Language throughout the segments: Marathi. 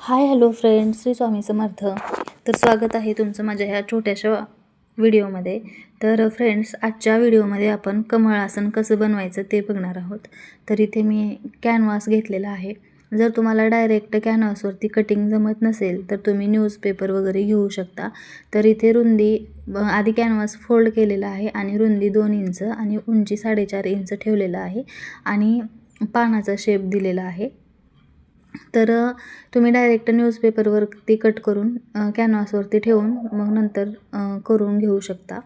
Hi hello friends, Shri Swami Samarth. तर स्वागत आहे तुमचं माझ्या ह्या छोट्याशा व्हिडिओमध्ये. तर फ्रेंड्स, आजच्या व्हिडिओमध्ये आपण कमळ आसन कसं बनवायचं ते बघणार आहोत. तर इथे मी कॅनव्हास घेतलेला आहे. जर तुम्हाला डायरेक्ट कॅनव्हासवरती कटिंग जमत नसेल तर तुम्ही न्यूजपेपर वगैरे घेऊ शकता. तर इथे रुंदी आधी कॅनव्हास फोल्ड केलेला आहे आणि रुंदी 2 इंच आणि उंची 4.5 इंच ठेवलेला आहे आणि पानाचा शेप दिलेला आहे. तर तुम्ही डायरेक्ट न्यूजपेपरवरती कट करून कॅनव्हासवरती ठेवून मग नंतर करून घेऊ शकता.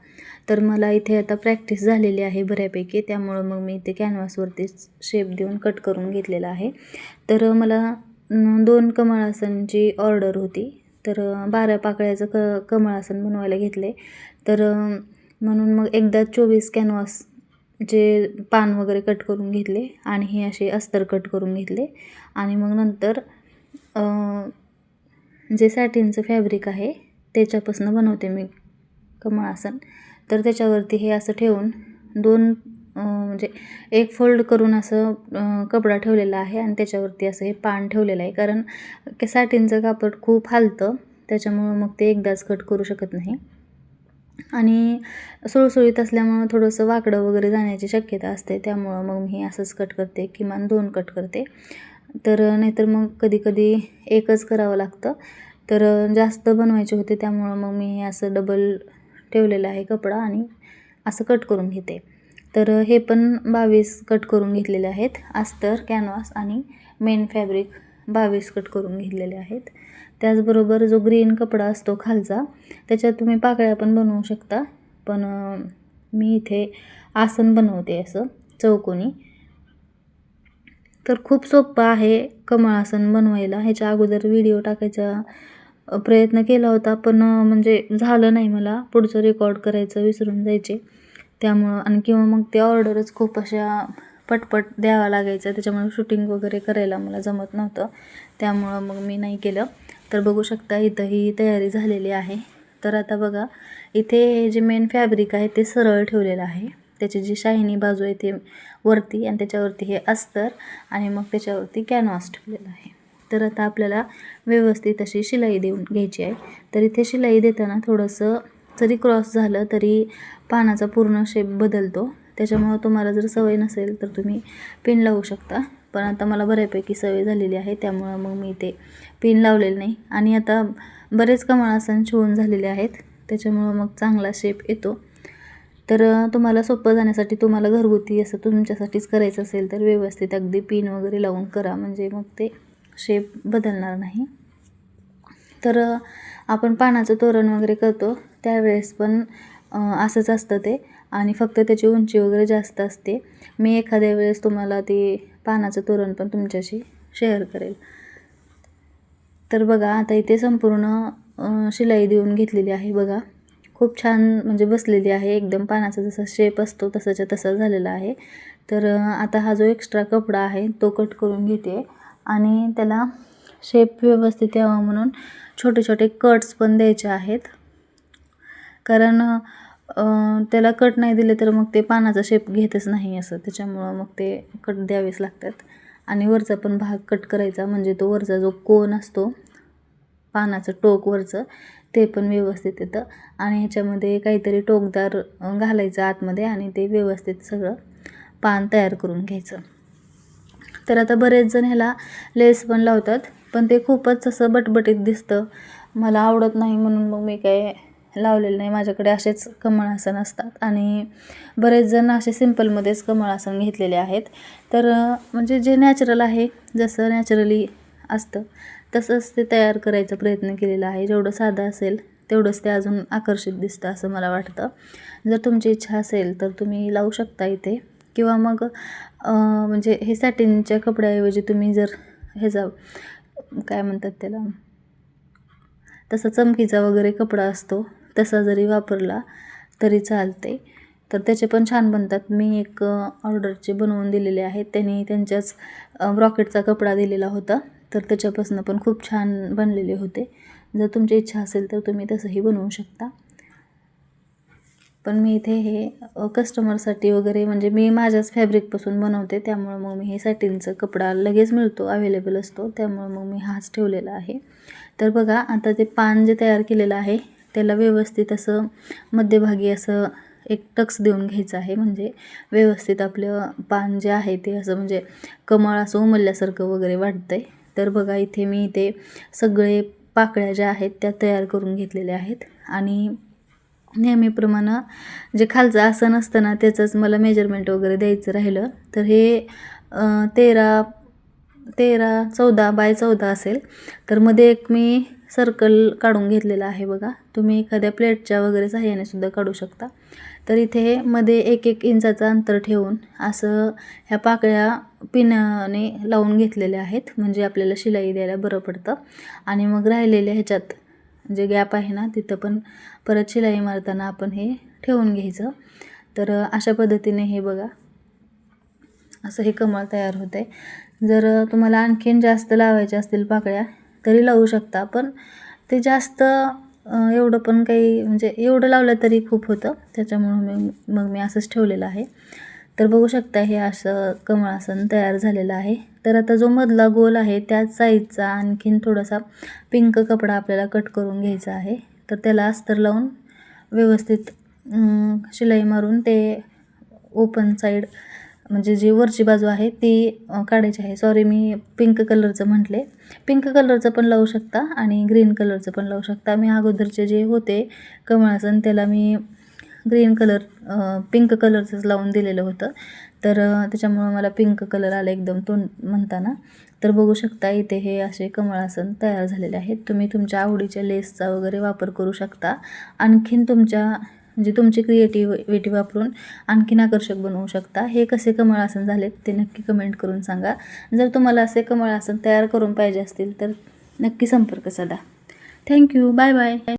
तर मला इथे आता प्रॅक्टिस झालेली आहे बऱ्यापैकी, त्यामुळं मग मी इथे कॅनव्हासवरती शेप देऊन कट करून घेतलेला आहे. तर मला 2 कमळासनची ऑर्डर होती. तर 12 पाकळ्याचं कमळासन बनवायला घेतले. तर म्हणून मग एकदा 24 कॅनव्हास जे पान वगैरे कट करून घेतले आणि हे असे अस्तर कट करून घेतले आणि मग नंतर जे सॅटिनचं फॅब्रिक आहे त्याच्यापासून बनवते मी कमळासन. तर त्याच्यावरती हे असं ठेवून 2 म्हणजे एक फोल्ड करून असं कपडा ठेवलेला आहे आणि त्याच्यावरती असं हे पान ठेवलेलं आहे. कारण सॅटिनचं कापड खूप हालतं, त्याच्यामुळं मग ते एकदाच कट करू शकत नाही आणि सुळसुळीत असल्यामुळं थोडंसं वाकडं वगैरे जाण्याची शक्यता असते. त्यामुळं मग मी असंच कट करते, किमान 2 कट करते. तर नाहीतर मग कधी एकच करावं लागतं. तर जास्त बनवायचे होते त्यामुळं मग मी असं डबल ठेवलेलं आहे कपडा आणि असं कट करून घेते. तर हे पण 22 कट करून घेतलेले आहेत. अस्तर, कॅनव्हास आणि मेन फॅब्रिक 22 कट करून घेतलेले आहेत. त्याचबरोबर जो ग्रीन कपडा असतो खालचा, त्याच्यात तुम्ही पाकळ्या पण बनवू शकता. पण मी इथे आसन बनवते असं चौकोनी. तर खूप सोपं आहे कमळासन बनवायला. ह्याच्या अगोदर व्हिडिओ टाकायचा प्रयत्न केला होता, पण म्हणजे झालं नाही. मला पुढचं रेकॉर्ड करायचं विसरून जायचे त्यामुळं, आणि किंवा मग ते ऑर्डरच खूप अशा पटपट द्यावा लागायचं, त्याच्यामुळे शूटिंग वगैरे करायला मला जमत नव्हतं. त्यामुळं मग मी नाही केलं. तर बघू शकता इथं ही तयारी झालेली आहे. तर आता बघा, इथे जे मेन फॅब्रिक आहे ते सरळ ठेवलेलं आहे. त्याची जी शायनी बाजू आहे ते वरती आणि त्याच्यावरती हे अस्तर आणि मग त्याच्यावरती कॅनव्हास ठेवलेला आहे. तर आता आपल्याला व्यवस्थित अशी शिलाई देऊन घ्यायची आहे. तर इथे शिलाई देताना थोडंसं जरी क्रॉस झालं तरी पानाचा पूर्ण शेप बदलतो. त्याच्यामुळं तुम्हाला जर सवय नसेल तर तुम्ही पिन लावू शकता. पण आता मला बऱ्यापैकी सवय झालेली आहे त्यामुळं मग मी ते पिन लावलेलं नाही. आणि आता बरेच कमळासन शिवून झालेले आहेत, त्याच्यामुळं मग चांगला शेप येतो. तर तुम्हाला सोपं जाण्यासाठी तुम्हाला घरगुती असं तुमच्यासाठीच करायचं असेल तर व्यवस्थित अगदी पिन वगैरे लावून करा, म्हणजे मग ते शेप बदलणार नाही. तर आपण पानाचं तोरण वगैरे करतो त्यावेळेस पण असंच असतं ते, आणि फक्त त्याची उंची वगैरे जास्त असते. मी एखाद्या वेळेस तुम्हाला ते पानाचं तोरण पण तुमच्याशी शेअर करेल. तर बघा, आता इथे संपूर्ण शिलाई देऊन घेतलेली आहे. बघा, खूप छान म्हणजे बसलेली आहे एकदम. पानाचा जसा शेप असतो तसाच्या तसा झालेला आहे. तर आता हा जो एक्स्ट्रा कपडा आहे तो कट करून घेते आणि त्याला शेप व्यवस्थित यावा म्हणून छोटे छोटे कट्स पण द्यायचे आहेत. कारण त्याला कट नाही दिले तर मग ते पानाचा शेप घेतच नाही असं, त्याच्यामुळं मग ते कट द्यावेच लागतात. आणि वरचा पण भाग कट करायचा, म्हणजे तो वरचा जो कोन असतो पानाचं टोक वरचं ते पण व्यवस्थित येतं. आणि ह्याच्यामध्ये काहीतरी टोकदार घालायचं आतमध्ये आणि ते व्यवस्थित सगळं पान तयार करून घ्यायचं. तर आता बरेच जण ह्याला लेस पण लावतात, पण ते खूपच असं बटबटीत दिसतं. मला आवडत नाही म्हणून मग मी काय लावलेलं नाही. माझ्याकडे असेच कमळासन असतात आणि बरेच जण असे सिंपलमध्येच कमळासन घेतलेले आहेत. तर म्हणजे जे नॅचरल आहे, जसं नॅचरली असतं तसंच ते तयार करायचा प्रयत्न केलेला आहे. जेवढं साधं असेल तेवढंच ते अजून आकर्षित दिसतं असं मला वाटतं. जर तुमची इच्छा असेल तर तुम्ही लावू शकता इथे, किंवा मग म्हणजे हे सॅटिनच्या कपड्याऐवजी तुम्ही जर ह्याचा काय म्हणतात त्याला, तसा चमकीचा वगैरे कपडा असतो तसा जरी वापरला तरी चालते. तर त्याचे पण छान बनतात. मी एक ऑर्डरचे बनवून दिलेले आहेत, त्यांनी त्यांच्याच ब्रॉकेटचा कपडा दिलेला होता, तर त्याच्यापासून पण खूप छान बनलेले होते. जर तुमची इच्छा असेल तर तुम्ही तसंही बनवू शकता. पण मी इथे हे कस्टमरसाठी वगैरे म्हणजे मी माझ्याच फॅब्रिकपासून बनवते, त्यामुळं मग मी हे सॅटिनचं कपडा लगेच मिळतो, अवेलेबल असतो, त्यामुळं मग मी हाच ठेवलेला आहे. तर बघा आता ते पान जे तयार केलेलं आहे त्याला व्यवस्थित असं मध्यभागी असं एक टक्स देऊन घ्यायचं आहे, म्हणजे व्यवस्थित आपलं पान जे आहे ते असं म्हणजे कमळ असं उमलल्यासारखं वगैरे वाटतंय. तर बघा इथे मी ते सगळे पाकळ्या ज्या आहेत त्या तयार करून घेतलेल्या आहेत आणि नेहमीप्रमाणे जे खालचं आसन असतं ना त्याचंच मला मेजरमेंट वगैरे द्यायचं राहिलं. तर हे 14 बाय 14 असेल. तर मध्ये एक मी सर्कल काढून घेतलेला आहे बघा. तुम्ही एखाद्या प्लेटच्या वगैरे सहाय्याने सुद्धा काढू शकता. तर इथे मध्ये 1-1 इंचाचं अंतर ठेवून असं ह्या पाकळ्या पिनाने लावून घेतलेल्या आहेत, म्हणजे आपल्याला शिलाई द्यायला बरं पडतं. आणि मग राहिलेल्या ह्याच्यात जे गॅप आहे ना तिथं पण परत शिलाई मारताना आपण हे ठेवून घ्यायचं. तर अशा पद्धतीने हे बघा असं हे कमळ तयार होतं आहे. जर तुम्हाला आणखीन जास्त लावायच्या असतील पाकळ्या तरी लावू शकता, पण ते जास्त एवढं पण काही म्हणजे एवढं लावलं तरी खूप होतं, त्याच्यामुळं मग मी असंच ठेवलेलं आहे. तर बघू शकता हे असं कमळासन तयार झालेलं आहे. तर आता जो मधला गोल आहे त्याच साईजचा आणखीन थोडासा पिंक कपडा आपल्याला कट करून घ्यायचा आहे. तर त्याला अस्तर लावून व्यवस्थित शिलाई मारून ते ओपन साईड म्हणजे जी वरची बाजू आहे ती काढायची आहे. सॉरी मी पिंक कलरचं म्हटले. पिंक कलरचं पण लावू शकता आणि ग्रीन कलरचं पण लावू शकता. मी अगोदरचे जे होते कमळासन त्याला मी ग्रीन कलर पिंक कलरचंच लावून दिलेलं होतं. तर त्याच्यामुळं मला पिंक कलर आला एकदम तोंड म्हणताना. तर बघू शकता इथे हे असे कमळासन तयार झालेले आहेत. तुम्ही तुमच्या आवडीच्या लेसचा वगैरे वापर करू शकता. आणखीन म्हणजे तुमची क्रिएटिव्हिटी वापरून आणखीन आकर्षक बनवू शकता. हे कसे कमळासन झालेत ते नक्की कमेंट करून सांगा. जर तुम्हाला असे कमळासन तयार करून पाहिजे असतील तर नक्की संपर्क साधा. थँक्यू. Bye bye.